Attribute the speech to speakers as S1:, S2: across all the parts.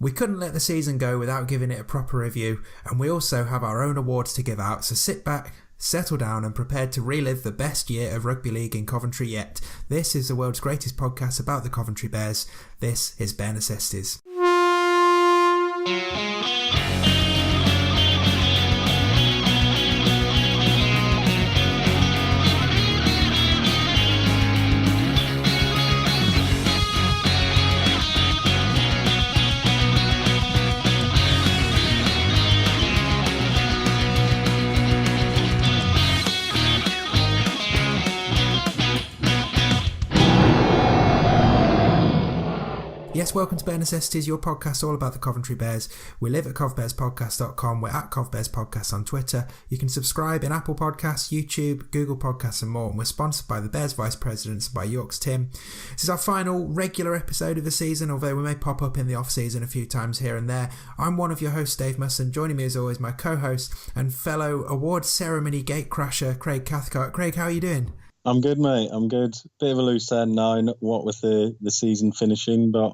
S1: We couldn't let the season go without giving it a proper review, and we also have our own awards to give out, so sit back, settle down and prepare to relive the best year of rugby league in Coventry yet. This is the world's greatest podcast about the Coventry Bears. This is Bear Necessities. Yes, welcome to Bear Necessities, your podcast all about the Coventry Bears. We live at covbearspodcast.com. We're at covbearspodcast on Twitter. You can subscribe in Apple Podcasts, YouTube, Google Podcasts and more. And we're sponsored by the Bears Vice Presidents by York's Tim. This is our final regular episode of the season, although we may pop up in the off-season a few times here and there. I'm one of your hosts, Dave Musson. Joining me as always, my co-host and fellow awards ceremony gatecrasher, Craig Cathcart. Craig, how are you doing?
S2: I'm good, mate. I'm good. Bit of a loose end now, what with the season finishing, but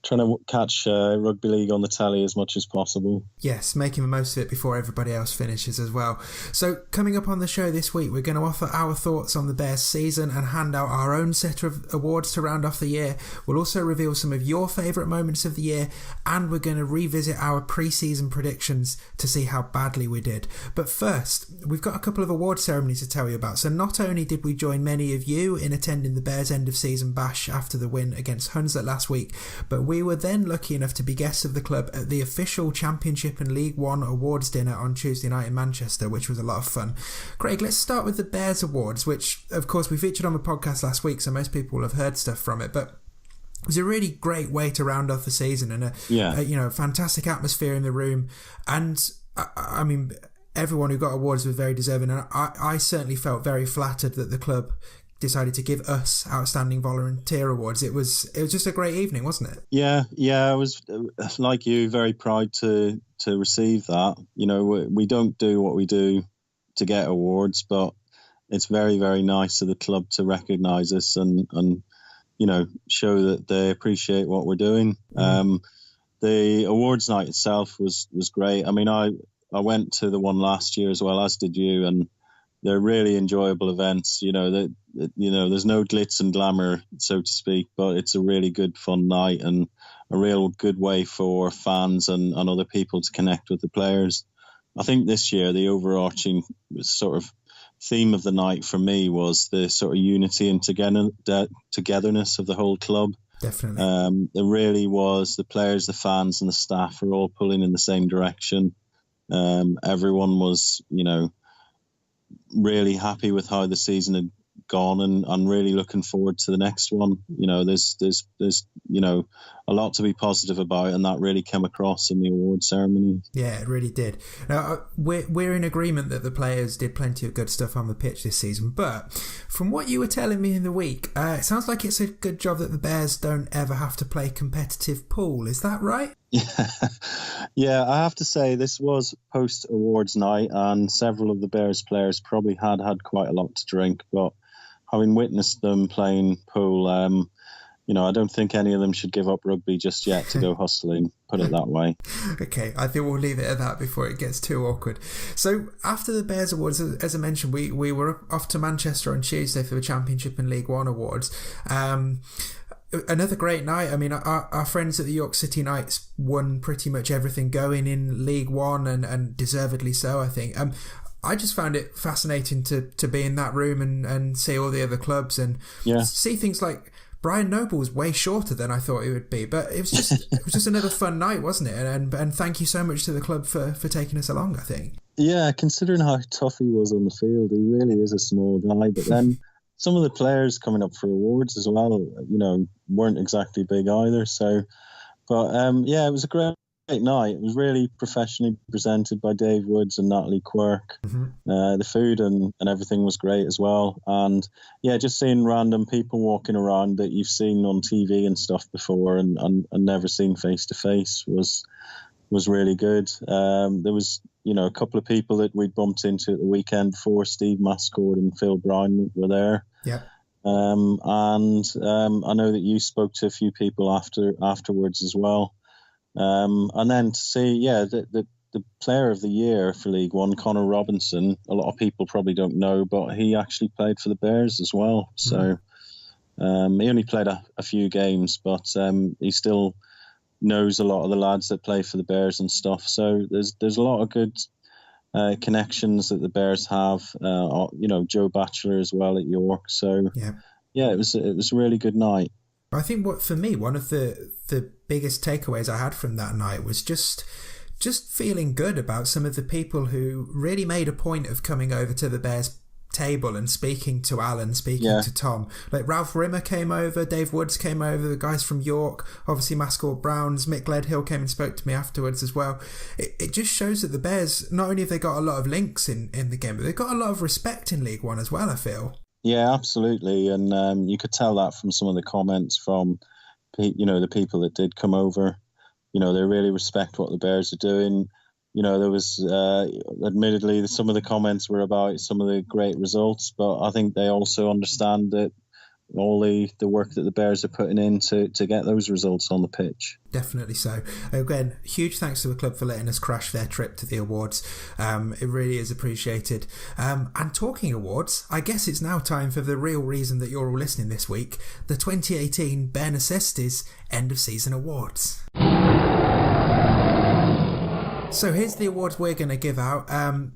S2: trying to catch rugby league on the telly as much as possible.
S1: Yes, making the most of it before everybody else finishes as well. So coming up on the show this week, we're going to offer our thoughts on the Bears season and hand out our own set of awards to round off the year. We'll also reveal some of your favourite moments of the year, and we're going to revisit our pre-season predictions to see how badly we did. But first, we've got a couple of award ceremonies to tell you about. So not only did we join many of you in attending the Bears end of season bash after the win against Hunslet last week, but we were then lucky enough to be guests of the club at the official Championship and League One awards dinner on Tuesday night in Manchester, which was a lot of fun. Craig, let's start with the Bears Awards, which of course we featured on the podcast last week, so most people will have heard stuff from it, but it was a really great way to round off the season and a fantastic atmosphere in the room. And I mean, everyone who got awards was very deserving, and I certainly felt very flattered that the club decided to give us outstanding volunteer awards. It was just a great evening, wasn't it? Yeah,
S2: I was, like you, very proud to receive that. You know, we don't do what we do to get awards, but it's very, very nice of the club to recognise us and you know, show that they appreciate what we're doing. The awards night itself was great. I mean, I went to the one last year as well, as did you, and they're really enjoyable events. You know, there's no glitz and glamour, so to speak, but it's a really good, fun night and a real good way for fans and other people to connect with the players. I think this year the overarching sort of theme of the night for me was the sort of unity and togetherness of the whole club.
S1: Definitely.
S2: It really was. The players, the fans and the staff are all pulling in the same direction. Everyone was, you know, really happy with how the season had gone and really looking forward to the next one. You know, there's you know, a lot to be positive about, and that really came across in the award ceremony.
S1: Yeah, it really did. Now, we're in agreement that the players did plenty of good stuff on the pitch this season, but from what you were telling me in the week, it sounds like it's a good job that the Bears don't ever have to play competitive pool. Is that right?
S2: Yeah, I have to say this was post-awards night, and several of the Bears players probably had quite a lot to drink, but having witnessed them playing pool, you know, I don't think any of them should give up rugby just yet to go hustling, put it that way.
S1: Okay, I think we'll leave it at that before it gets too awkward. So after the Bears Awards, as I mentioned, we were off to Manchester on Tuesday for the Championship and League One Awards. Another great night. I mean, our friends at the York City Knights won pretty much everything going in League One, and deservedly so, I think. I just found it fascinating to be in that room and see all the other clubs and see things like Brian Noble was way shorter than I thought it would be, but it was just another fun night, wasn't it? And thank you so much to the club for taking us along, I think.
S2: Yeah, considering how tough he was on the field, he really is a small guy. But then some of the players coming up for awards as well, you know, weren't exactly big either. So, but yeah, it was a great night. It was really professionally presented by Dave Woods and Natalie Quirk. The food and everything was great as well. And yeah, just seeing random people walking around that you've seen on TV and stuff before and never seen face to face was really good. There was, you know, a couple of people that we'd bumped into at the weekend before. Steve Mascord and Phil Brown were there.
S1: Yeah.
S2: And I know that you spoke to a few people afterwards as well. And then to see, the player of the year for League One, Connor Robinson, a lot of people probably don't know, but he actually played for the Bears as well. So he only played a few games, but he still knows a lot of the lads that play for the Bears and stuff. So there's a lot of good connections that the Bears have. Joe Batchelor as well at York. So it was a really good night.
S1: I think one of the biggest takeaways I had from that night was just feeling good about some of the people who really made a point of coming over to the Bears table and speaking to Alan, speaking to Tom. Like Ralph Rimmer came over, Dave Woods came over, the guys from York, obviously Mascot Browns, Mick Ledhill came and spoke to me afterwards as well. It just shows that the Bears, not only have they got a lot of links in the game, but they've got a lot of respect in League One as well, I feel.
S2: Yeah, absolutely. And you could tell that from some of the comments from, the people that did come over. They really respect what the Bears are doing. There was, admittedly, some of the comments were about some of the great results, but I think they also understand that all the work that the Bears are putting in to get those results on the pitch.
S1: Definitely so. Again, huge thanks to the club for letting us crash their trip to the awards. It really is appreciated. And talking awards, I guess it's now time for the real reason that you're all listening this week, the 2018 Bear Necessities End of Season Awards. So here's the awards we're going to give out.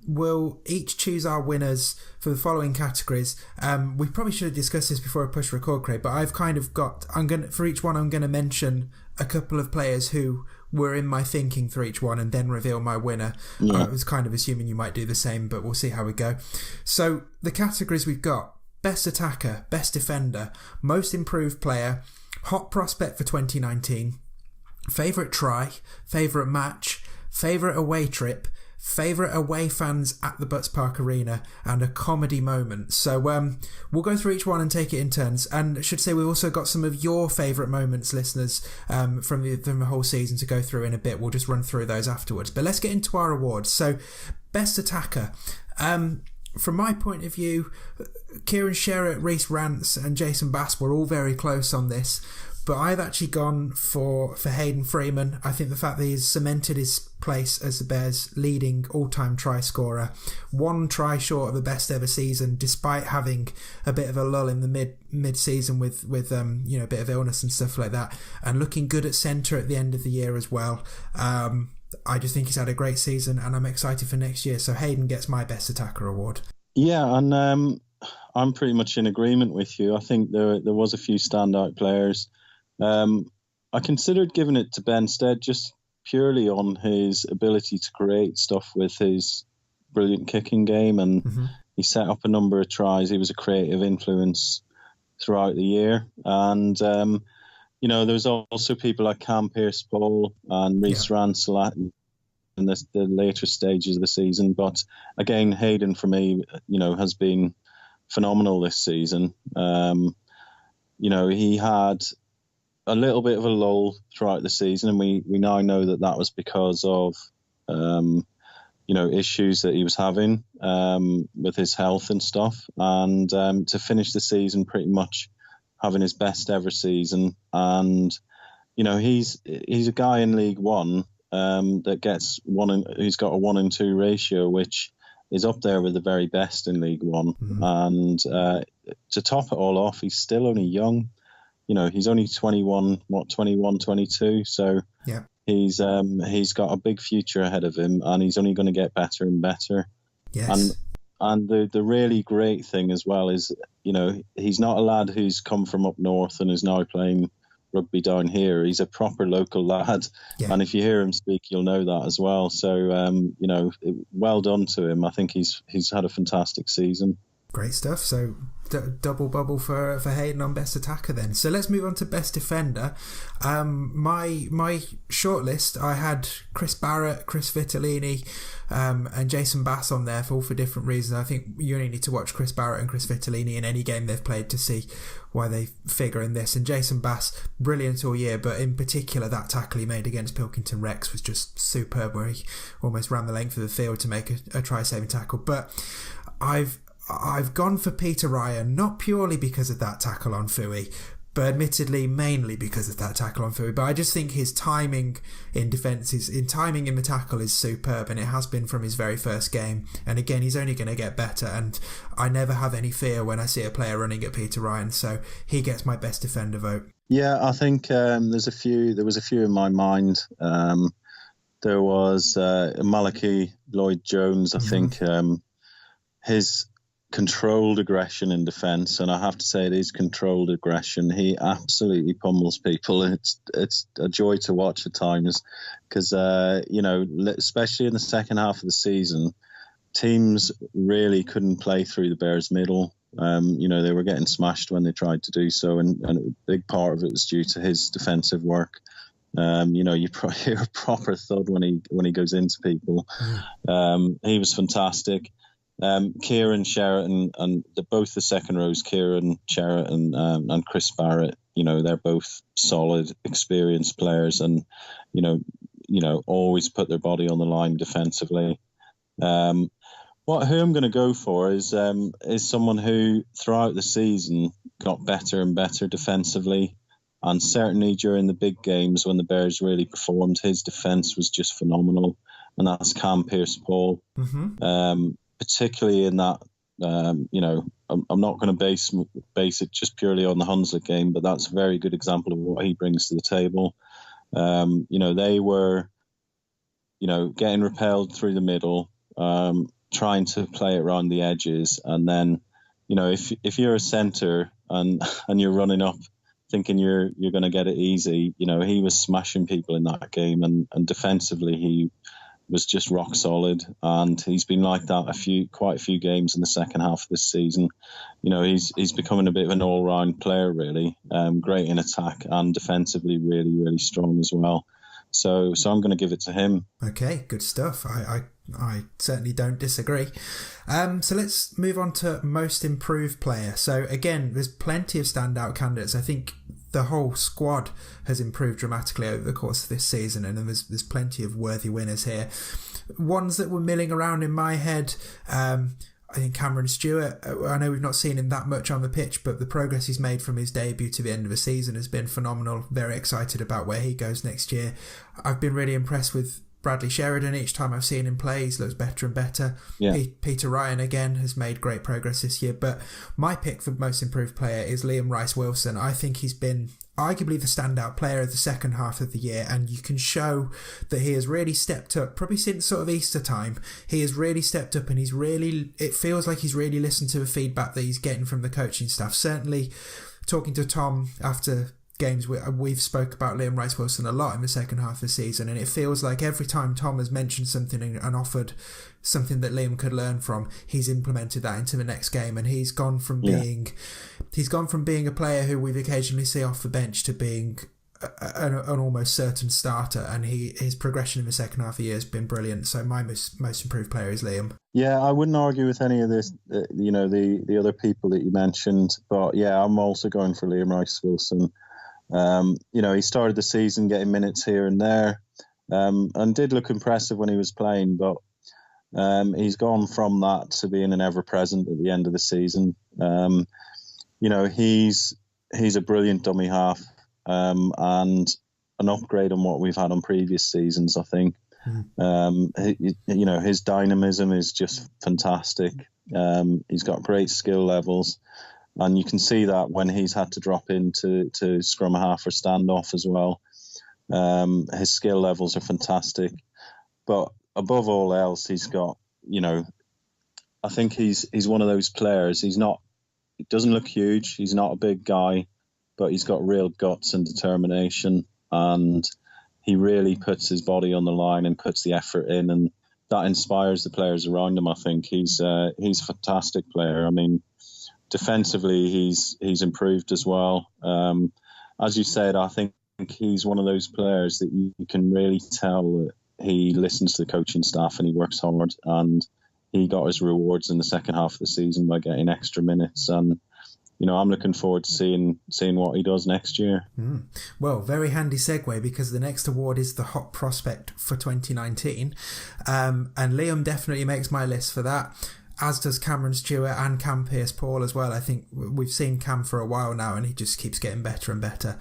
S1: We'll each choose our winners for the following categories. We probably should have discussed this before I push record, Craig, but I've kind of got... for each one, I'm going to mention a couple of players who were in my thinking for each one and then reveal my winner. I was kind of assuming you might do the same, but we'll see how we go. So the categories we've got: Best Attacker, Best Defender, Most Improved Player, Hot Prospect for 2019, Favourite Try, Favourite Match, Favourite Away Trip, Favourite Away Fans at the Butts Park Arena, and a comedy moment. So we'll go through each one and take it in turns. And I should say we've also got some of your favourite moments, listeners, from the whole season to go through in a bit. We'll just run through those afterwards. But let's get into our awards. So, Best Attacker. From my point of view, Kieran Sherratt, Reece Rance and Jason Bass were all very close on this. But I've actually gone for Hayden Freeman. I think the fact that he's cemented his place as the Bears' leading all-time try scorer, one try short of the best ever season, despite having a bit of a lull in the mid-season with a bit of illness and stuff like that, and looking good at centre at the end of the year as well. I just think he's had a great season, and I'm excited for next year. So Hayden gets my Best Attacker award.
S2: Yeah, and I'm pretty much in agreement with you. I think there was a few standout players. I considered giving it to Benstead just purely on his ability to create stuff with his brilliant kicking game, and he set up a number of tries. He was a creative influence throughout the year, and there was also people like Cam Pearce-Paul and Reece Rance in the later stages of the season. But again, Hayden for me, has been phenomenal this season. He had a little bit of a lull throughout the season, and we now know that was because of issues that he was having with his health and stuff, and to finish the season pretty much having his best ever season. And he's a guy in League One that gets who's got a 1 and 2 ratio, which is up there with the very best in League One. And to top it all off, he's still only young. He's only 21, 22. So he's got a big future ahead of him, and he's only going to get better and better.
S1: Yes.
S2: And the really great thing as well is, he's not a lad who's come from up north and is now playing rugby down here. He's a proper local lad. Yeah. And if you hear him speak, you'll know that as well. So, well done to him. I think he's had a fantastic season.
S1: Great stuff. So double bubble for Hayden on Best Attacker then. So let's move on to Best Defender. My shortlist, I had Chris Barrett, Chris Vitellini and Jason Bass on there for different reasons. I think you only need to watch Chris Barrett and Chris Vitellini in any game they've played to see why they figure in this. And Jason Bass, brilliant all year, but in particular that tackle he made against Pilkington Rex was just superb, where he almost ran the length of the field to make a try-saving tackle. But I've gone for Peter Ryan, not purely because of that tackle on Fui, but admittedly mainly because of that tackle on Fui. But I just think his timing in defence, timing in the tackle is superb, and it has been from his very first game. And again, he's only going to get better, and I never have any fear when I see a player running at Peter Ryan, so he gets my best defender vote.
S2: Yeah, I think there was a few in my mind. There was Malachi Lloyd-Jones, I think. His controlled aggression in defence, and I have to say it is controlled aggression. He absolutely pummels people. It's a joy to watch at times because, especially in the second half of the season, teams really couldn't play through the Bears' middle. They were getting smashed when they tried to do so, and a big part of it was due to his defensive work. You probably hear a proper thud when he goes into people. He was fantastic. Kieran Sheraton and both the second rows, Kieran Sheraton and Chris Barrett, they're both solid, experienced players, and always put their body on the line defensively. Who I'm going to go for is someone who throughout the season got better and better defensively, and certainly during the big games when the Bears really performed, his defence was just phenomenal, and that's Cam Pearce-Paul. Particularly in that, I'm not going to base it just purely on the Hunslet game, but that's a very good example of what he brings to the table. They were, getting repelled through the middle, trying to play it around the edges, and then, if you're a centre and you're running up thinking you're going to get it easy, he was smashing people in that game, and defensively he was just rock solid, and he's been like that quite a few games in the second half of this season. He's becoming a bit of an all-round player, really. Great in attack and defensively, really, really strong as well. So I'm going to give it to him.
S1: Okay, good stuff. I certainly don't disagree. So let's move on to most improved player. So again, there's plenty of standout candidates. I think the whole squad has improved dramatically over the course of this season, and there's plenty of worthy winners here. Ones that were milling around in my head, I think Cameron Stewart, I know we've not seen him that much on the pitch, but the progress he's made from his debut to the end of the season has been phenomenal. Very excited about where he goes next year. I've been really impressed with Bradley Sheridan. Each time I've seen him play, he looks better and better. Yeah. Peter Ryan, again, has made great progress this year. But my pick for most improved player is Liam Rice-Wilson. I think he's been arguably the standout player of the second half of the year, and you can show that he has really stepped up, probably since sort of Easter time. He has really stepped up, and it feels like he's really listened to the feedback that he's getting from the coaching staff. Certainly, talking to Tom after games, we've spoke about Liam Rice-Wilson a lot in the second half of the season, and it feels like every time Tom has mentioned something and offered something that Liam could learn from, he's implemented that into the next game, and he's gone from being a player who we've occasionally see off the bench to being an almost certain starter, and his progression in the second half of the year has been brilliant. So my most improved player is Liam.
S2: Yeah, I wouldn't argue with any of this, the other people that you mentioned, but yeah, I'm also going for Liam Rice-Wilson. He started the season getting minutes here and there, and did look impressive when he was playing, but he's gone from that to being an ever-present at the end of the season. He's a brilliant dummy half, and an upgrade on what we've had on previous seasons, I think. His dynamism is just fantastic. He's got great skill levels. And you can see that when he's had to drop into scrum half or standoff as well. His skill levels are fantastic. But above all else, he's got, I think he's one of those players. He doesn't look huge. He's not a big guy, but he's got real guts and determination. And he really puts his body on the line and puts the effort in. And that inspires the players around him, I think. He's a fantastic player. I mean, defensively, he's improved as well. As you said, I think he's one of those players that you can really tell that he listens to the coaching staff and he works hard. And he got his rewards in the second half of the season by getting extra minutes. And I'm looking forward to seeing what he does next year.
S1: Well, very handy segue, because the next award is the Hot Prospect for 2019, and Liam definitely makes my list for that. as does Cameron Stewart and Cam Pearce-Paul as well. I think we've seen Cam for a while now, and he just keeps getting better and better.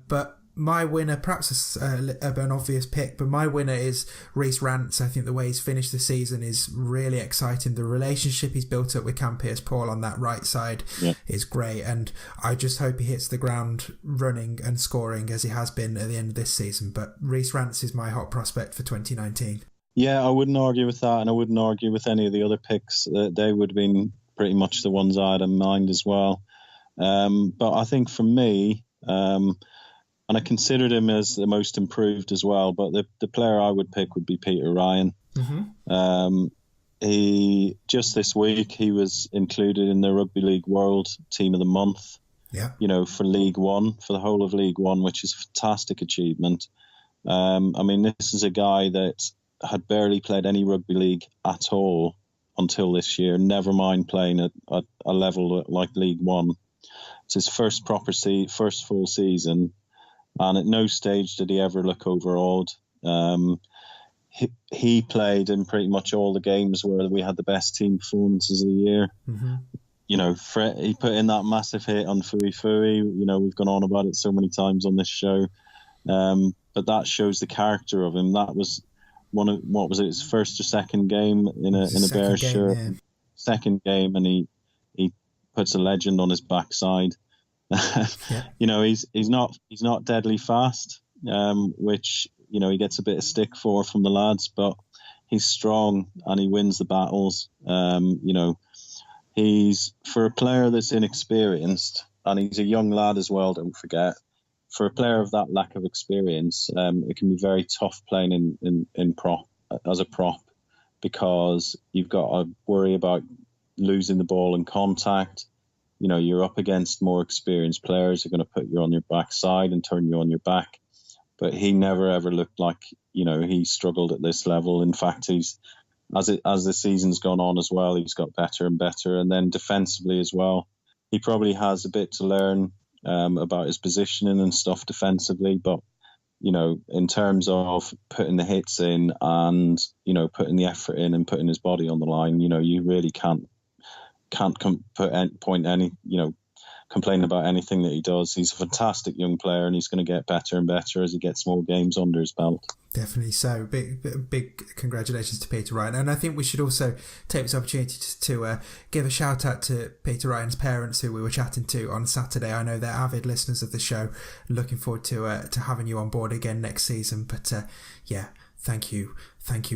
S1: But my winner, perhaps an obvious pick, but my winner is Rhys Rance. I think the way he's finished the season is really exciting. The relationship he's built up with Cam Pearce-Paul on that right side is great, and I just hope he hits the ground running and scoring as he has been at the end of this season. But Rhys Rance is my hot prospect for 2019.
S2: Yeah, I wouldn't argue with that, and I wouldn't argue with any of the other picks. They would have been pretty much the ones I had in mind as well. But I think for me, and I considered him as the most improved as well, but the player I would pick would be Peter Ryan. Mm-hmm. He just this week he was included in the Rugby League World Team of the Month. Yeah, for League One, for the whole of League One, which is a fantastic achievement. I mean, this is a guy that had barely played any rugby league at all until this year. Never mind playing at a level like League One. It's his first first full season. And at no stage did he ever look overawed. He played in pretty much all the games where we had the best team performances of the year. Mm-hmm. He put in that massive hit on Fui Fui. We've gone on about it so many times on this show. But that shows the character of him. That was his first or second game in a Bears shirt. Yeah. Second game, and he puts a legend on his backside. He's not deadly fast, which he gets a bit of stick from the lads, but he's strong and he wins the battles. He's, for a player that's inexperienced, and he's a young lad as well, don't forget, for a player of that lack of experience, it can be very tough playing in prop as a prop, because you've got to worry about losing the ball in contact. You're up against more experienced players who are going to put you on your backside and turn you on your back. But he never ever looked like, he struggled at this level. In fact, as the season's gone on as well, he's got better and better. And then defensively as well, he probably has a bit to learn about his positioning and stuff defensively. But, in terms of putting the hits in and, putting the effort in and putting his body on the line, you really can't complain about anything that he does. He's a fantastic young player, and he's going to get better and better as he gets more games under his belt.
S1: Definitely so. Big congratulations to Peter Ryan. And I think we should also take this opportunity to give a shout out to Peter Ryan's parents, who we were chatting to on Saturday. I know they're avid listeners of the show. Looking forward to having you on board again next season. But thank you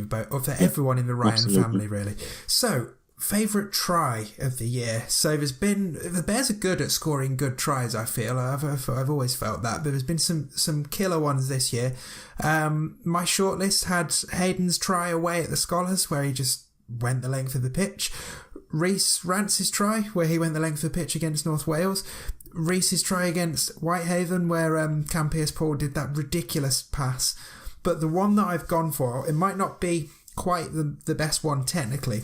S1: both, for everyone in the Ryan family, really. So, favourite try of the year. So the Bears are good at scoring good tries, I feel. I've always felt that, but there's been some killer ones this year. My shortlist had Hayden's try away at the Scholars, where he just went the length of the pitch. Rhys Rance's try, where he went the length of the pitch against North Wales. Rhys's try against Whitehaven, where Cam Pearce-Paul did that ridiculous pass. But the one that I've gone for, it might not be quite the best one technically,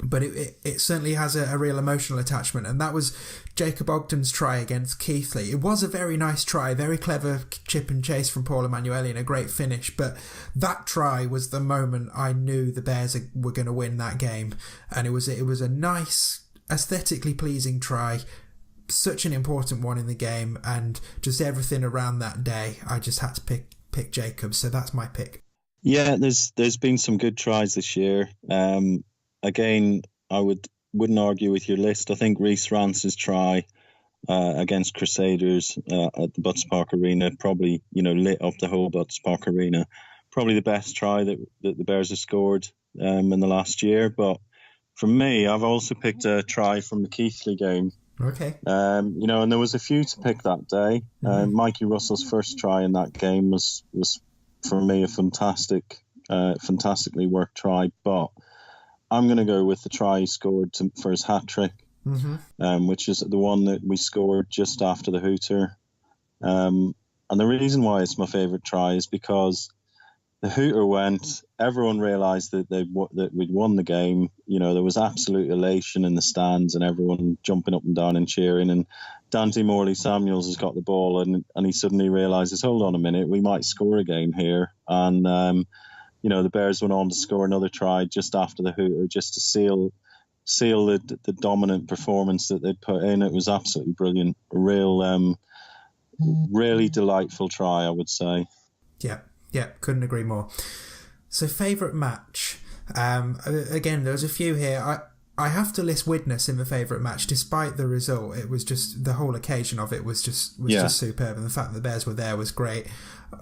S1: but it certainly has a real emotional attachment, and that was Jacob Ogden's try against Keighley. It was a very nice try, very clever chip and chase from Paul Emanuele and a great finish, but that try was the moment I knew the Bears were going to win that game, and it was a nice, aesthetically pleasing try, such an important one in the game, and just everything around that day, I just had to pick Jacob, so that's my pick.
S2: Yeah, there's been some good tries this year. Again, I wouldn't argue with your list. I think Rhys Rance's try against Crusaders at the Butts Park Arena probably, lit up the whole Butts Park Arena. Probably the best try that the Bears have scored in the last year. But for me, I've also picked a try from the Keighley game.
S1: Okay.
S2: And there was a few to pick that day. Mm-hmm. Mikey Russell's first try in that game was for me a fantastically worked try, but I'm going to go with the try he scored for his hat-trick, which is the one that we scored just after the Hooter. And the reason why it's my favourite try is because the Hooter went, everyone realised that we'd won the game. There was absolute elation in the stands and everyone jumping up and down and cheering. And Dante Morley-Samuels has got the ball and he suddenly realises, hold on a minute, we might score a game here. And the Bears went on to score another try just after the Hooter, just to seal seal the dominant performance that they'd put in. It was absolutely brilliant. A real, really delightful try, I would say.
S1: Yeah, couldn't agree more. So, favourite match. Again, there's a few here. I have to list Widnes in the favourite match, despite the result. It was just, the whole occasion of it was just superb, and the fact that the Bears were there was great.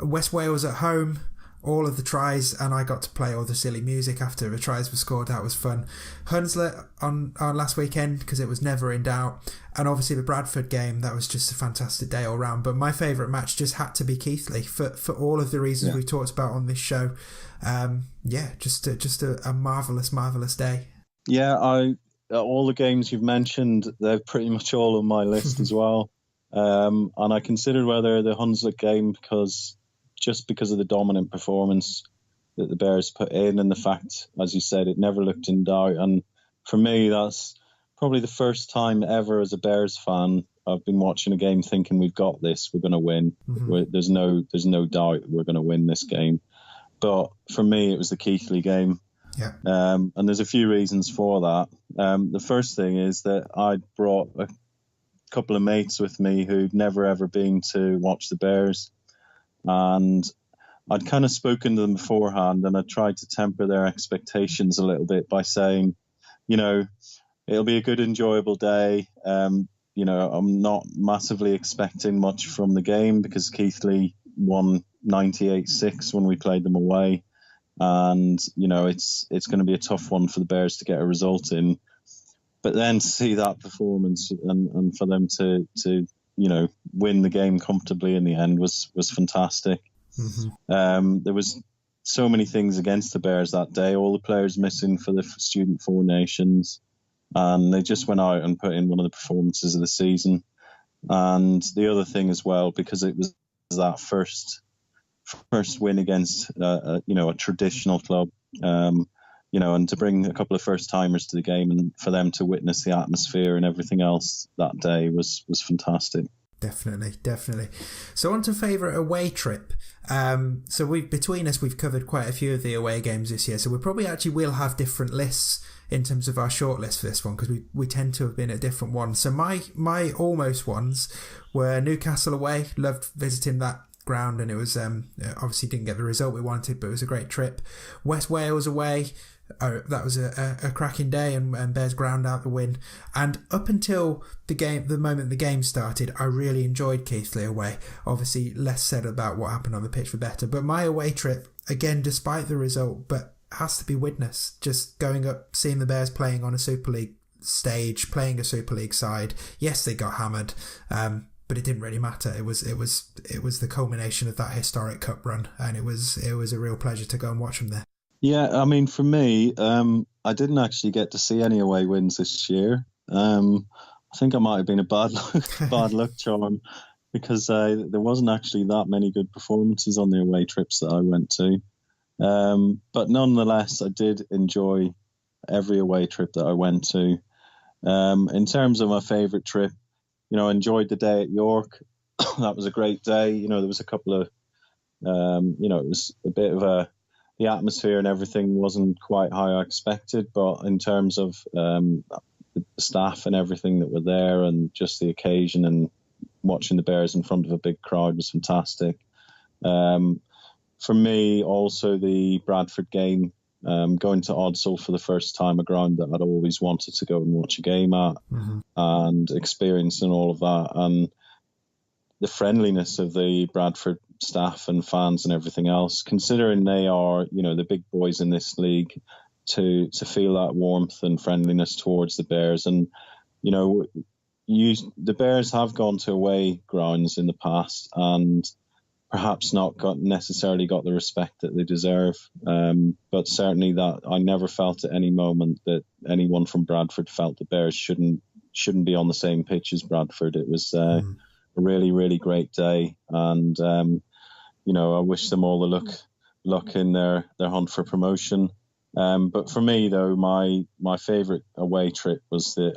S1: West Wales at home, all of the tries, and I got to play all the silly music after the tries were scored. That was fun. Hunslet on last weekend, because it was never in doubt, and obviously the Bradford game, that was just a fantastic day all round. But my favourite match just had to be Keighley for all of the reasons we've talked about on this show. Just a marvellous day.
S2: Yeah, all the games you've mentioned, they're pretty much all on my list as well. And I considered whether the Hunslet game, because of the dominant performance that the Bears put in, and the fact, as you said, it never looked in doubt. And for me, that's probably the first time ever as a Bears fan I've been watching a game thinking, we've got this, we're going to win. There's no doubt we're going to win this game. But for me, it was the Keighley game.
S1: Yeah.
S2: And there's a few reasons for that. The first thing is that I brought a couple of mates with me who'd never ever been to watch the Bears, and I'd kind of spoken to them beforehand, and I tried to temper their expectations a little bit by saying, it'll be a good, enjoyable day. I'm not massively expecting much from the game, because Keighley won 98-6 when we played them away. And, it's going to be a tough one for the Bears to get a result in. But then to see that performance and for them to win the game comfortably in the end was fantastic. There was so many things against the Bears that day. All the players missing for the Student Four Nations. And they just went out and put in one of the performances of the season. And the other thing as well, because it was that first win against a traditional club, and to bring a couple of first timers to the game and for them to witness the atmosphere and everything else that day was fantastic.
S1: Definitely. So on to favourite away trip. So between us, we've covered quite a few of the away games this year. So we probably actually will have different lists in terms of our shortlist for this one, because we tend to have been at different ones. So my almost ones were Newcastle away. Loved visiting that ground, and it was obviously didn't get the result we wanted, but it was a great trip. West Wales away. That was a cracking day, and Bears ground out the win. And up until the moment the game started, I really enjoyed Keighley away. Obviously, less said about what happened on the pitch for better. But my away trip, again, despite the result, but has to be Widnes. Just going up, seeing the Bears playing on a Super League stage, playing a Super League side. Yes, they got hammered, but it didn't really matter. It was the culmination of that historic cup run, and it was a real pleasure to go and watch them there.
S2: Yeah, I mean, for me, I didn't actually get to see any away wins this year. I think I might have been a bad luck charm, because there wasn't actually that many good performances on the away trips that I went to. But nonetheless, I did enjoy every away trip that I went to. In terms of my favourite trip, I enjoyed the day at York. That was a great day. There was a couple of, it was a bit of the atmosphere and everything wasn't quite how I expected, but in terms of the staff and everything that were there, and just the occasion and watching the Bears in front of a big crowd was fantastic. For me, also the Bradford game, going to Odsal for the first time, a ground that I'd always wanted to go and watch a game at, and experiencing all of that, and the friendliness of the Bradford staff and fans and everything else, considering they are, the big boys in this league, to feel that warmth and friendliness towards the Bears. And, the Bears have gone to away grounds in the past and perhaps not necessarily got the respect that they deserve. But certainly that I never felt at any moment that anyone from Bradford felt the Bears shouldn't be on the same pitch as Bradford. It was a really, really great day. And, I wish them all the luck in their hunt for promotion. But for me, though, my favourite away trip was the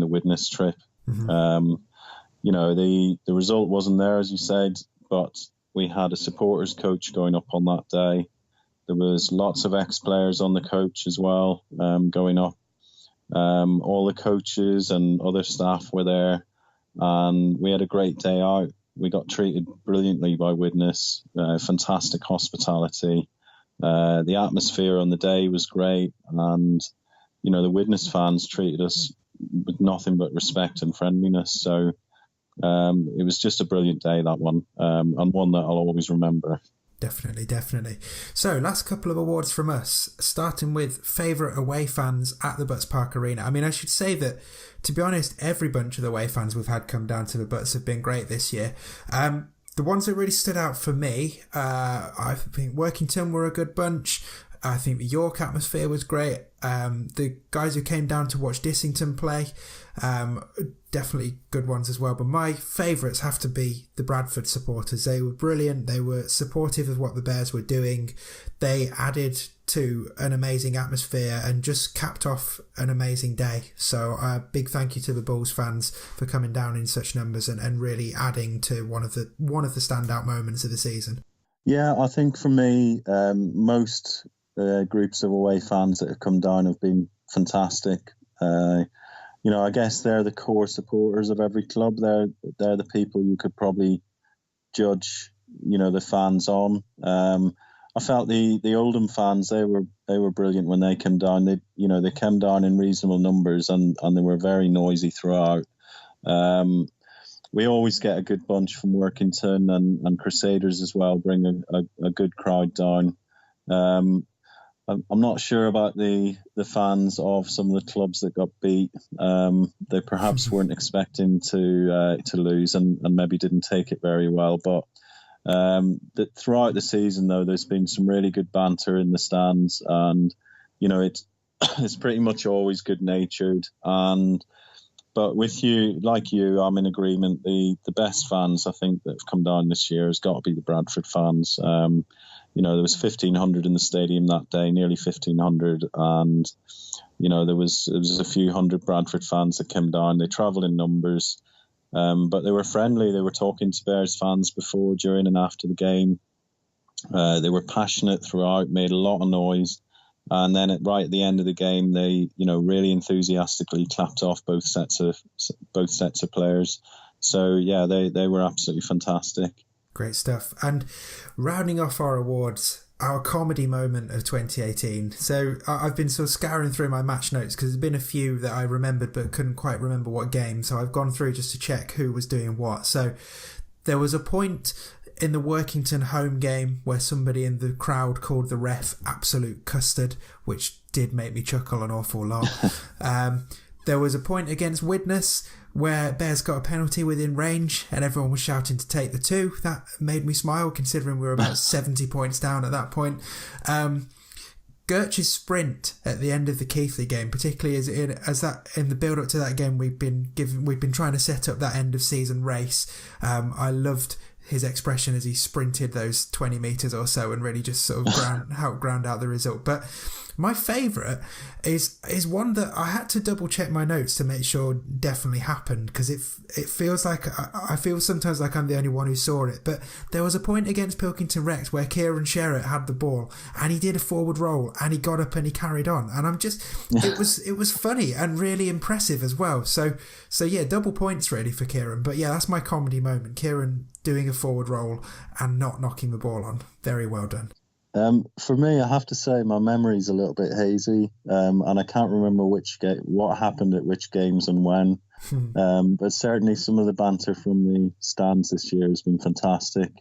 S2: Widnes trip. The result wasn't there, as you said, but we had a supporters coach going up on that day. There was lots of ex-players on the coach as well, going up. All the coaches and other staff were there, and we had a great day out. We got treated brilliantly by Widnes, fantastic hospitality. The atmosphere on the day was great, and the Widnes fans treated us with nothing but respect and friendliness. So it was just a brilliant day, that one, and one that I'll always remember.
S1: Definitely. So, last couple of awards from us, starting with favourite away fans at the Butts Park Arena. I mean, I should say that, to be honest, every bunch of the away fans we've had come down to the Butts have been great this year. The ones that really stood out for me, I think Workington were a good bunch. I think the York atmosphere was great. The guys who came down to watch Dissington play, definitely good ones as well. But my favourites have to be the Bradford supporters. They were brilliant. They were supportive of what the Bears were doing. They added to an amazing atmosphere and just capped off an amazing day. So a big thank you to the Bulls fans for coming down in such numbers and really adding to one of the standout moments of the season.
S2: Yeah, I think for me, most groups of away fans that have come down have been fantastic. I guess they're the core supporters of every club. They're the people you could probably judge, the fans on. I felt the Oldham fans, they were brilliant when they came down. They came down in reasonable numbers and they were very noisy throughout. We always get a good bunch from Workington and Crusaders as well, bring a good crowd down. I'm not sure about the fans of some of the clubs that got beat. They perhaps weren't expecting to lose and maybe didn't take it very well. But throughout the season, though, there's been some really good banter in the stands, and it's pretty much always good natured. But with you, I'm in agreement. The best fans I think that have come down this year has got to be the Bradford fans. There was 1,500 in the stadium that day, nearly 1,500, and there was a few hundred Bradford fans that came down. They travelled in numbers, but they were friendly. They were talking to Bears fans before, during, and after the game. They were passionate throughout, made a lot of noise, and then right at the end of the game, they really enthusiastically clapped off both sets of players. So yeah, they were absolutely fantastic.
S1: Great stuff. And rounding off our awards, our comedy moment of 2018. So I've been sort of scouring through my match notes because there's been a few that I remembered but couldn't quite remember what game. So I've gone through just to check who was doing what. So there was a point in the Workington home game where somebody in the crowd called the ref absolute custard, which did make me chuckle an awful lot. There was a point against Widnes where Bears got a penalty within range and everyone was shouting to take the 2. That made me smile, considering we were about 70 points down at that point. Gertch's sprint at the end of the Keighley game, particularly as that in the build up to that game, we've been trying to set up that end of season race. I loved his expression as he sprinted those 20 metres or so and really just sort of ground out the result. But my favourite is one that I had to double check my notes to make sure definitely happened, because it feels like I feel sometimes like I'm the only one who saw it. But there was a point against Pilkington Rex where Kieran Sherratt had the ball and he did a forward roll and he got up and he carried on, and it was funny and really impressive as well. So yeah, double points really for Kieran. But yeah, that's my comedy moment. Kieran doing a forward roll and not knocking the ball on. Very well done.
S2: For me, I have to say my memory's a little bit hazy, and I can't remember what happened at which games and when. But certainly some of the banter from the stands this year has been fantastic.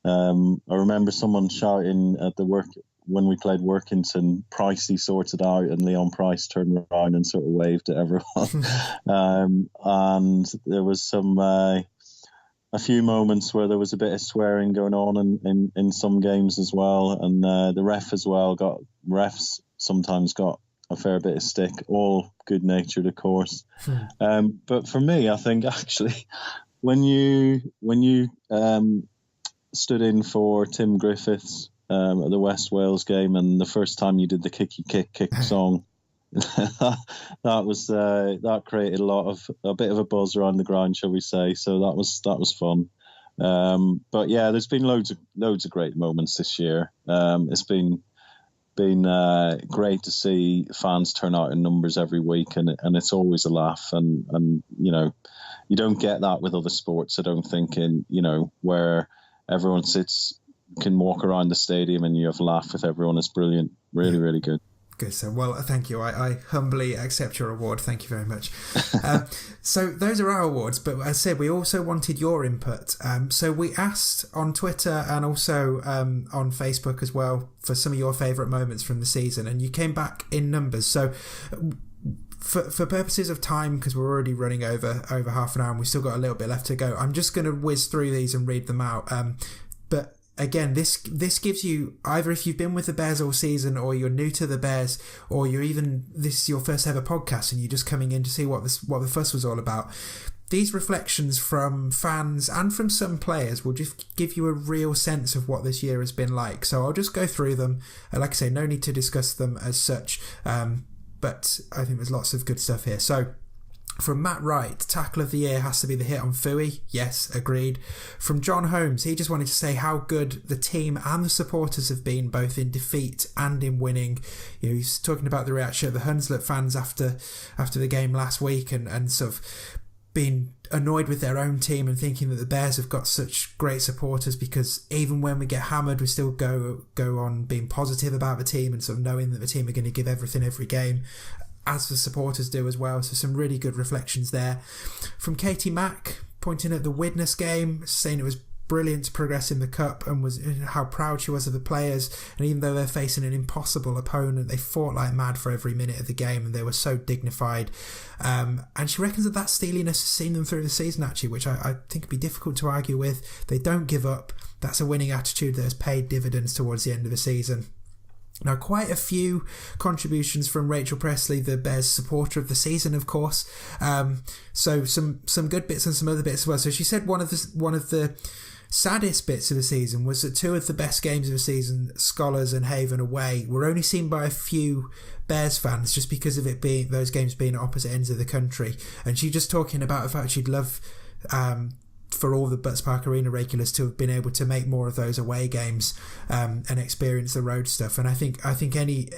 S2: I remember someone shouting at the work when we played Workington, Pricey sorted out, and Leon Price turned around and sort of waved at everyone. And there was a few moments where there was a bit of swearing going on in some games as well, and the ref as well refs sometimes got a fair bit of stick, all good natured of course. But for me, I think actually when you stood in for Tim Griffiths at the West Wales game, and the first time you did the kicky kick song, that created a bit of a buzz around the ground, shall we say? So that was fun. But yeah, there's been loads of great moments this year. It's been been great to see fans turn out in numbers every week, and it's always a laugh. And you know, you don't get that with other sports, I don't think, in, you know, where everyone can walk around the stadium and you have a laugh with everyone. It's brilliant. Really, really good.
S1: Good, so well, thank you. I humbly accept your award. Thank you very much. So those are our awards, but as I said, we also wanted your input. So we asked on Twitter and also on Facebook as well for some of your favourite moments from the season, and you came back in numbers. So for purposes of time, because we're already running over half an hour and we've still got a little bit left to go, I'm just going to whiz through these and read them out. But again, this gives you, either if you've been with the Bears all season, or you're new to the Bears, or this is your first ever podcast and you're just coming in to see what the fuss was all about. These reflections from fans and from some players will just give you a real sense of what this year has been like. So I'll just go through them. Like I say, no need to discuss them as such, but I think there's lots of good stuff here. So from Matt Wright, tackle of the year has to be the hit on Fooey. Yes, agreed. From John Holmes, he just wanted to say how good the team and the supporters have been, both in defeat and in winning. You know, he's talking about the reaction of the Hunslet fans after the game last week, and sort of being annoyed with their own team and thinking that the Bears have got such great supporters, because even when we get hammered, we still go on being positive about the team and sort of knowing that the team are going to give everything every game, as the supporters do as well. So some really good reflections there. From Katie Mack, pointing at the Widnes game, saying it was brilliant to progress in the cup, and was how proud she was of the players. And even though they're facing an impossible opponent, they fought like mad for every minute of the game, and they were so dignified. And she reckons that steeliness has seen them through the season, actually, which I think would be difficult to argue with. They don't give up. That's a winning attitude that has paid dividends towards the end of the season. Now, quite a few contributions from Rachel Presley, the Bears supporter of the season, of course. So some good bits and some other bits as well. So she said one of the saddest bits of the season was that two of the best games of the season, Scholars and Haven away, were only seen by a few Bears fans, just because of it being those games being at opposite ends of the country. And she just talking about the fact she'd love for all the Butts Park Arena regulars to have been able to make more of those away games and experience the road stuff. And I think any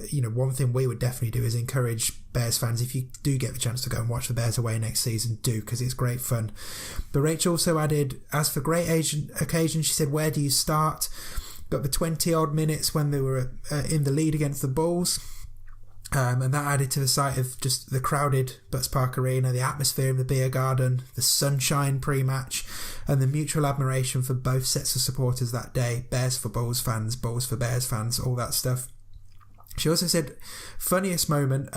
S1: you know, one thing we would definitely do is encourage Bears fans, if you do get the chance to go and watch the Bears away next season, do, because it's great fun. But Rachel also added, as for great occasion, she said, where do you start? Got the 20 odd minutes when they were in the lead against the Bulls. And that added to the sight of just the crowded Butts Park Arena, the atmosphere in the beer garden, the sunshine pre-match, and the mutual admiration for both sets of supporters that day. Bears for Bulls fans, Bulls for Bears fans, all that stuff. She also said, funniest moment,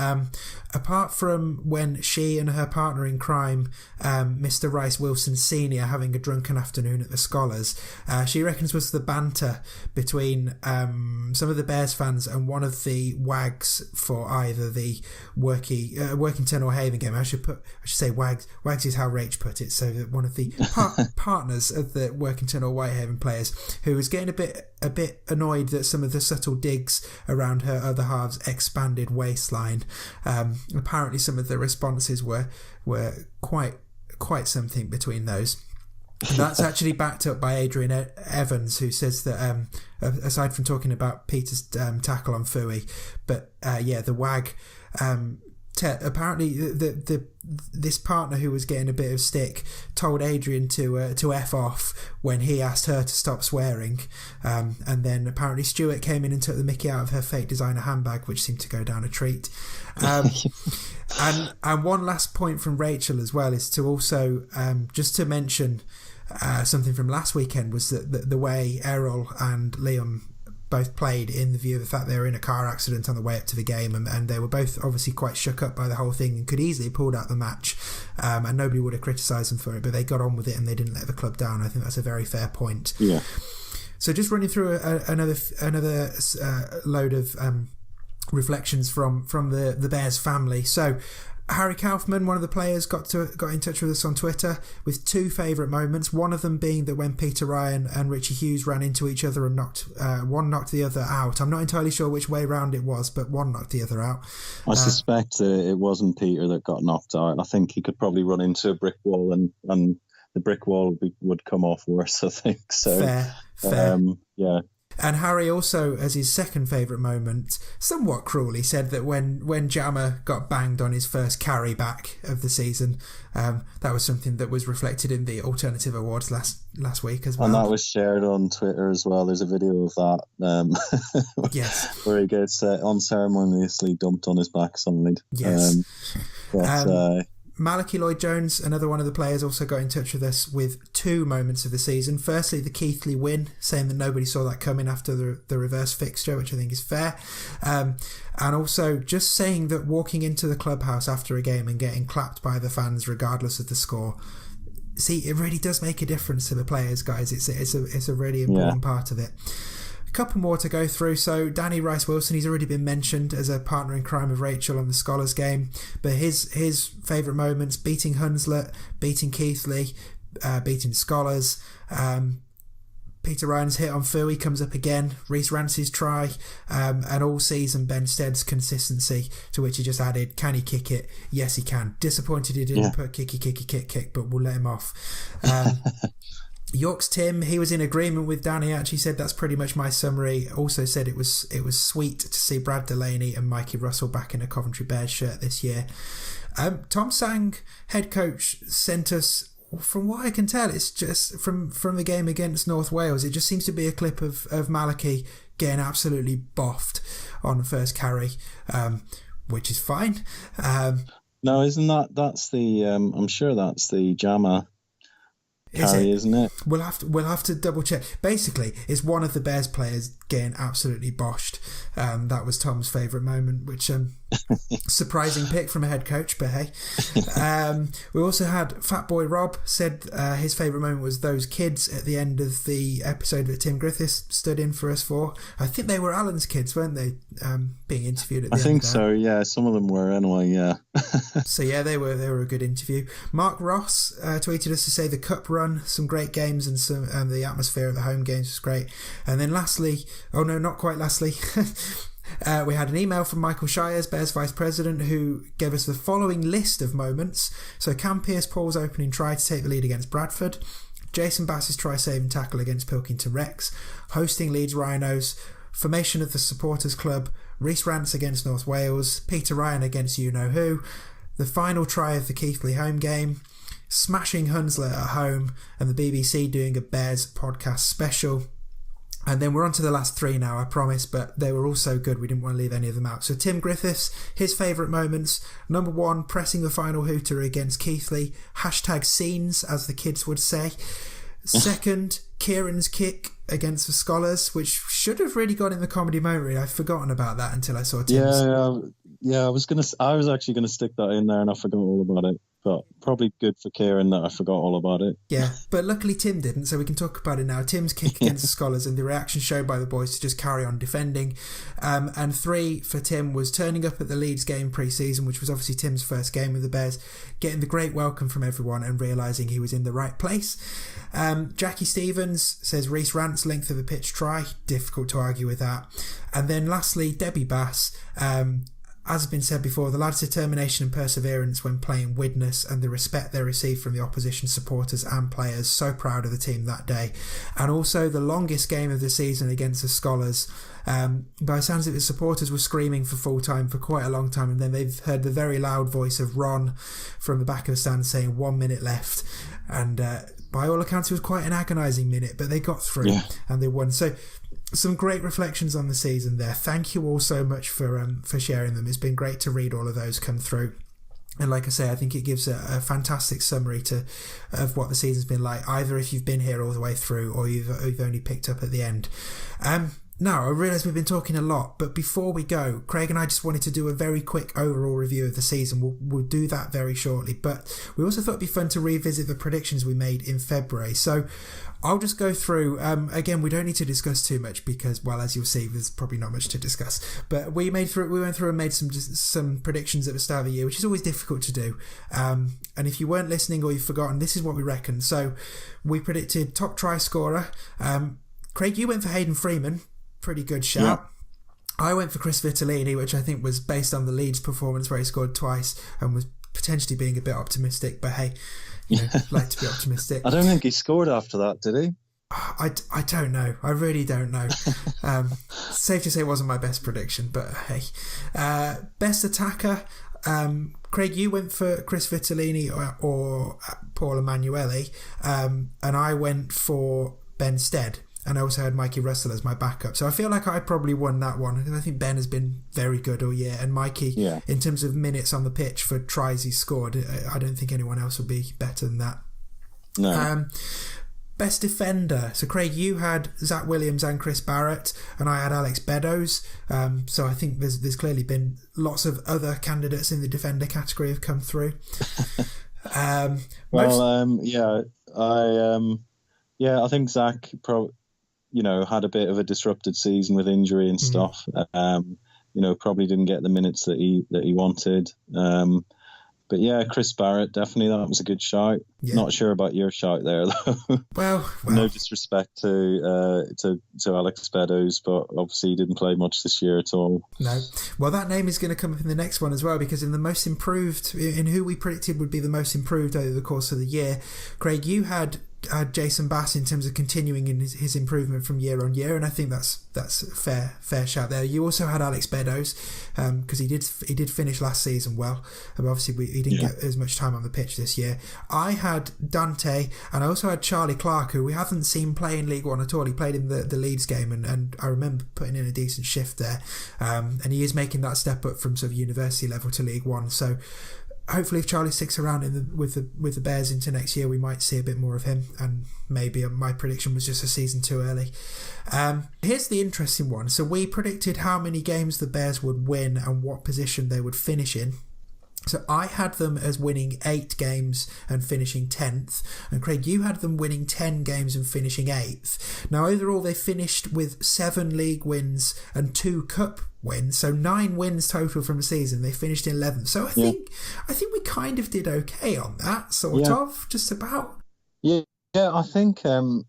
S1: apart from when she and her partner in crime, Mr. Rice Wilson Sr., having a drunken afternoon at the Scholars, she reckons was the banter between some of the Bears fans and one of the wags for either the Workington or Haven game. I should say wags. Wags is how Rach put it. So that one of the partners of the Workington or Whitehaven players, who was getting a bit annoyed that some of the subtle digs around her other half's expanded waistline. Apparently some of the responses were quite something between those. And that's actually backed up by Adrian Evans, who says that aside from talking about Peter's tackle on Fooey, but the wag, apparently this partner who was getting a bit of stick told Adrian to F off when he asked her to stop swearing, and then apparently Stuart came in and took the mickey out of her fake designer handbag, which seemed to go down a treat. And one last point from Rachel as well is to also just to mention something from last weekend, was that the way Errol and Liam both played, in the view of the fact they were in a car accident on the way up to the game, and they were both obviously quite shook up by the whole thing and could easily have pulled out the match, and nobody would have criticised them for it, but they got on with it and they didn't let the club down. I think that's a very fair point.
S2: Yeah.
S1: So just running through another load of reflections from the Bears family. So Harry Kaufman, one of the players, got in touch with us on Twitter with two favourite moments. One of them being that when Peter Ryan and Richie Hughes ran into each other and one knocked the other out. I'm not entirely sure which way round it was, but one knocked the other out.
S2: I suspect it wasn't Peter that got knocked out. I think he could probably run into a brick wall and the brick wall would come off worse, I think. So
S1: fair.
S2: Yeah.
S1: And Harry also, as his second favourite moment, somewhat cruelly said that when Jammer got banged on his first carry back of the season, that was something that was reflected in the alternative awards last week as well.
S2: And that was shared on Twitter as well. There's a video of that.
S1: Yes.
S2: Where he gets unceremoniously dumped on his backside.
S1: Yes. Malachi Lloyd-Jones, another one of the players, also got in touch with us with two moments of the season. Firstly, the Keighley win, saying that nobody saw that coming after the reverse fixture, which I think is fair. And also just saying that walking into the clubhouse after a game and getting clapped by the fans regardless of the score, see, it really does make a difference to the players, guys. It's a really important part of it. Couple more to go through. So Danny Rice-Wilson, he's already been mentioned as a partner in crime of Rachel on the Scholars game, but his favourite moments: beating Hunslet, beating Keighley, beating Scholars. Peter Ryan's hit on Fooey comes up again, Reece Rance's try, and all season Ben Stead's consistency, to which he just added, can he kick it? Yes he can. Disappointed he didn't put kick, but we'll let him off. York's Tim, he was in agreement with Danny, actually said that's pretty much my summary. Also said it was sweet to see Brad Delaney and Mikey Russell back in a Coventry Bears shirt this year. Tom Sang, head coach, sent us, from what I can tell, it's just from the game against North Wales, it just seems to be a clip of Malachi getting absolutely boffed on the first carry, which is fine.
S2: No, that's the I'm sure that's the Jammer carry, isn't it?
S1: We'll have to double check. Basically, it's one of the Bears players getting absolutely boshed. That was Tom's favourite moment, which surprising pick from a head coach, but hey. We also had Fatboy Rob said his favourite moment was those kids at the end of the episode that Tim Griffiths stood in for us for. I think they were Alan's kids, weren't they? Being interviewed at the end.
S2: I think so. Yeah, some of them were anyway. Yeah.
S1: So yeah, they were a good interview. Mark Ross tweeted us to say the cup run, some great games, and the atmosphere of the home games was great. And then lastly, oh no, not quite lastly. We had an email from Michael Shires, Bears Vice President, who gave us the following list of moments. So Cam Pearce-Paul's opening try to take the lead against Bradford, Jason Bass's try-saving tackle against Pilkington Rex, hosting Leeds Rhinos, formation of the Supporters Club, Reece Rance against North Wales, Peter Ryan against you-know-who, the final try of the Keighley home game, smashing Hunslet at home, and the BBC doing a Bears podcast special. And then we're on to the last three now, I promise, but they were all so good we didn't want to leave any of them out. So Tim Griffiths, his favourite moments. Number one, pressing the final hooter against Keighley. #scenes, as the kids would say. Second, Kieran's kick against the Scholars, which should have really gone in the comedy moment. Really. I'd forgotten about that until I saw Tim's.
S2: Yeah, I was actually gonna stick that in there and I forgot all about it. But probably good for Kieran that I forgot all about it.
S1: Yeah, but luckily Tim didn't, so we can talk about it now. Tim's kick against the Scholars and the reaction shown by the boys to just carry on defending. And 3 for Tim was turning up at the Leeds game pre-season, which was obviously Tim's first game with the Bears, getting the great welcome from everyone and realising he was in the right place. Jackie Stevens says Reece Rance, length of the pitch try. Difficult to argue with that. And then lastly, Debbie Bass. As has been said before, the lads' determination and perseverance when playing Widnes and the respect they received from the opposition supporters and players. So proud of the team that day. And also the longest game of the season against the Scholars. By the sounds of it, the supporters were screaming for full time for quite a long time, and then they've heard the very loud voice of Ron from the back of the stand saying 1 minute left. And by all accounts, it was quite an agonising minute, but they got through and they won. So some great reflections on the season there. Thank you all so much for sharing them. It's been great to read all of those come through. And like I say, I think it gives a fantastic summary of what the season's been like, either if you've been here all the way through or you've only picked up at the end. Now, I realise we've been talking a lot, but before we go, Craig and I just wanted to do a very quick overall review of the season. We'll do that very shortly, but we also thought it'd be fun to revisit the predictions we made in February. So I'll just go through, again, we don't need to discuss too much because, well, as you'll see, there's probably not much to discuss, but we went through and made some predictions at the start of the year, which is always difficult to do. And if you weren't listening or you've forgotten, this is what we reckon. So we predicted top try scorer. Craig, you went for Hayden Freeman. Pretty good shout. Yeah. I went for Chris Vitellini, which I think was based on the Leeds performance where he scored twice and was potentially being a bit optimistic, but hey, like to be optimistic.
S2: I don't think he scored after that, did he?
S1: I don't know. I really don't know. Safe to say it wasn't my best prediction, but hey. Best attacker. Craig, you went for Chris Vitellini or Paul Emanuele, and I went for Ben Stead. And I also had Mikey Russell as my backup. So I feel like I probably won that one. I think Ben has been very good all year. And Mikey, in terms of minutes on the pitch for tries he's scored, I don't think anyone else would be better than that.
S2: No.
S1: Best defender. So Craig, you had Zach Williams and Chris Barrett, and I had Alex Beddoes. So I think there's clearly been lots of other candidates in the defender category have come through. I think Zach had a bit of a disrupted season with injury and stuff. Probably didn't get the minutes that he wanted. But yeah, Chris Barrett, definitely, that was a good shout. Yeah. Not sure about your shout there, though. Well.
S2: No disrespect to Alex Beddoes, but obviously he didn't play much this year at all.
S1: No. Well, that name is going to come up in the next one as well, because in who we predicted would be the most improved over the course of the year, Craig, you had Jason Bass in terms of continuing in his improvement from year on year, and I think that's a fair shout there. You also had Alex Beddoes, because he did finish last season well, but obviously he didn't get as much time on the pitch this year. I had Dante, and I also had Charlie Clark, who we haven't seen play in League One at all. He played in the Leeds game, and I remember putting in a decent shift there, and he is making that step up from sort of university level to League One. So hopefully if Charlie sticks around with the Bears into next year, we might see a bit more of him, and maybe my prediction was just a season too early. Here's the interesting one. So we predicted how many games the Bears would win and what position they would finish in. So I had them as winning 8 games and finishing 10th. And Craig, you had them winning 10 games and finishing 8th. Now, overall, they finished with 7 league wins and 2 cup wins. So 9 wins total from the season. They finished in 11th. So I think we kind of did okay on that, sort of, just about.
S2: Yeah, I think our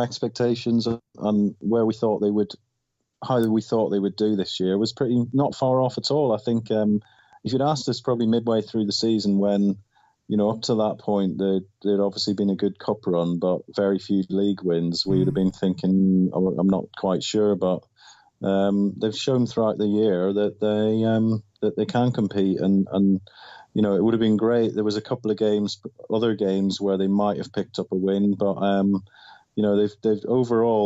S2: expectations on where we thought they would, how we thought they would do this year was pretty not far off at all. I think if you'd asked us probably midway through the season, when up to that point there'd obviously been a good cup run but very few league wins, we would have been thinking, I'm not quite sure, but they've shown throughout the year that they can compete, and it would have been great. There was a couple of other games where they might have picked up a win, but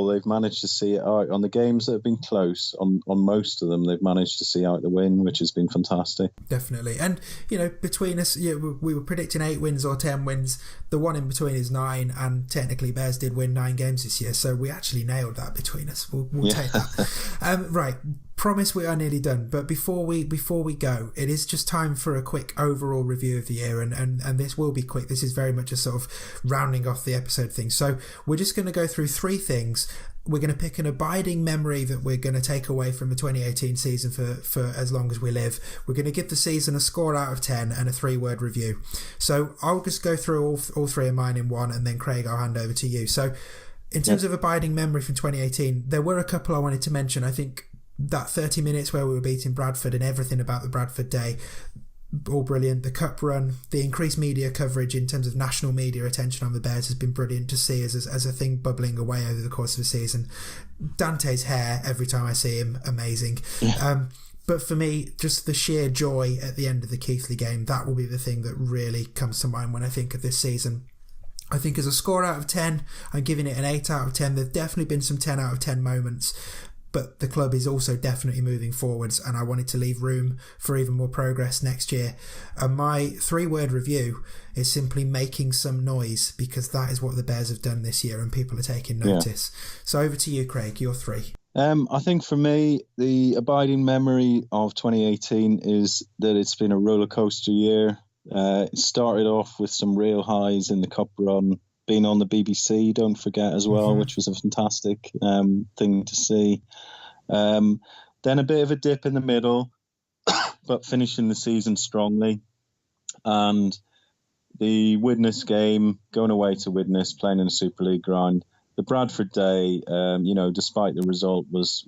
S2: they've managed to see it out on the games that have been close. On most of them, they've managed to see out the win, which has been fantastic.
S1: Definitely, and between us, we were predicting 8 wins or 10 wins. The one in between is 9, and technically Bears did win 9 games this year, so we actually nailed that between us. We'll take that. Right. Promise we are nearly done, but before we go, it is just time for a quick overall review of the year, and this will be quick. This is very much a sort of rounding off the episode thing. So we're just going to go through 3 things. We're going to pick an abiding memory that we're going to take away from the 2018 season for as long as we live. We're going to give the season a score out of 10 and a 3-word review. So I'll just go through all 3 of mine in one, and then Craig, I'll hand over to you. So in terms of abiding memory from 2018, there were a couple I wanted to mention. I think that 30 minutes where we were beating Bradford and everything about the Bradford day, all brilliant. The cup run, the increased media coverage in terms of national media attention on the Bears has been brilliant to see as a thing bubbling away over the course of the season. Dante's hair, every time I see him, amazing. But for me, just the sheer joy at the end of the Keighley game, that will be the thing that really comes to mind when I think of this season. I think as a score out of 10, I'm giving it an 8 out of 10. There've definitely been some 10 out of 10 moments, but the club is also definitely moving forwards, and I wanted to leave room for even more progress next year. And my 3-word review is simply making some noise, because that is what the Bears have done this year, and people are taking notice. So over to you, Craig, your 3.
S2: I think for me, the abiding memory of 2018 is that it's been a roller coaster year. It started off with some real highs in the cup run, being on the BBC, don't forget, as well, which was a fantastic thing to see. Then a bit of a dip in the middle, but finishing the season strongly. And the Widnes game, going away to Widnes, playing in a Super League ground. The Bradford day, despite the result, was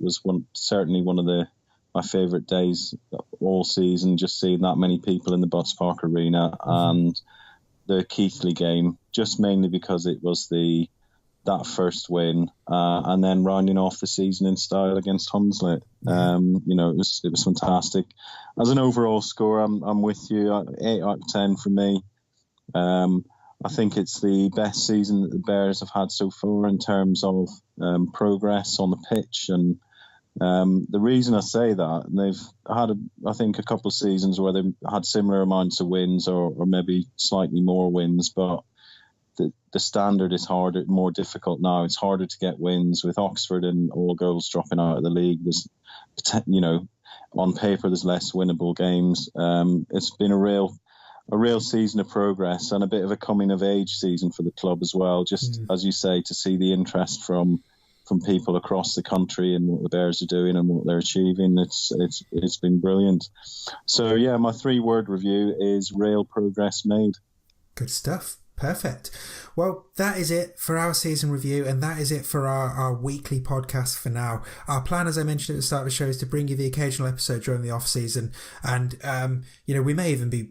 S2: certainly one of my favourite days all season, just seeing that many people in the Butts Park Arena. And the Keighley game, just mainly because it was that first win, and then rounding off the season in style against Hunslet. It was fantastic. As an overall score, I'm with you. 8 out of 10 for me. I think it's the best season that the Bears have had so far in terms of progress on the pitch. And the reason I say that, they've had, I think, a couple of seasons where they've had similar amounts of wins or maybe slightly more wins, but the standard is harder, more difficult now. It's harder to get wins with Oxford and All Girls dropping out of the league. There's, on paper, there's less winnable games. It's been a real season of progress and a bit of a coming of age season for the club as well. Just as you say, to see the interest from people across the country and what the Bears are doing and what they're achieving, it's been brilliant. So yeah, my 3-word review is real progress made.
S1: Good stuff. Perfect. Well, that is it for our season review, and that is it for our weekly podcast for now. Our plan, as I mentioned at the start of the show, is to bring you the occasional episode during the off season, and we may even be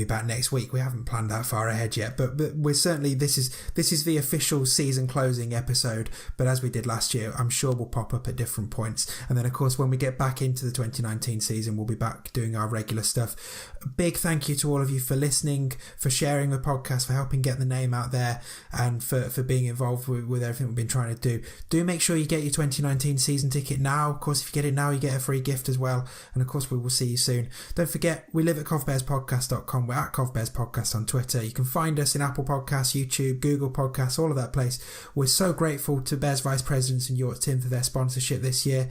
S1: back next week. We haven't planned that far ahead yet, but we're certainly this is the official season closing episode. But as we did last year, I'm sure we'll pop up at different points, and then of course when we get back into the 2019 season, we'll be back doing our regular stuff. A big thank you to all of you for listening, for sharing the podcast, for helping get the name out there, and for being involved with everything we've been trying to do make sure you get your 2019 season ticket now. Of course, if you get it now, you get a free gift as well, and of course we will see you soon. Don't forget, we live at covbearspodcast.com. We're at covbearspodcast on Twitter. You can find us in Apple Podcasts, YouTube, Google Podcasts, all of that place. We're so grateful to Bears Vice Presidents and York Tim for their sponsorship this year.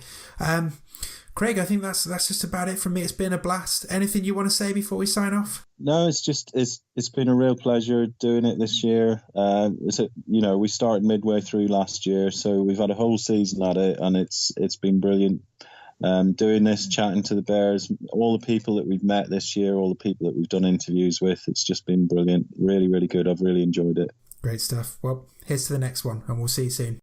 S1: Craig, I think that's just about it from me. It's been a blast. Anything you want to say before we sign off?
S2: No, it's been a real pleasure doing it this year. We started midway through last year, so we've had a whole season at it, and it's been brilliant. Doing this, chatting to the Bears, all the people that we've met this year, all the people that we've done interviews with, it's just been brilliant. Really, really good. I've really enjoyed it.
S1: Great stuff. Well, here's to the next one, and we'll see you soon.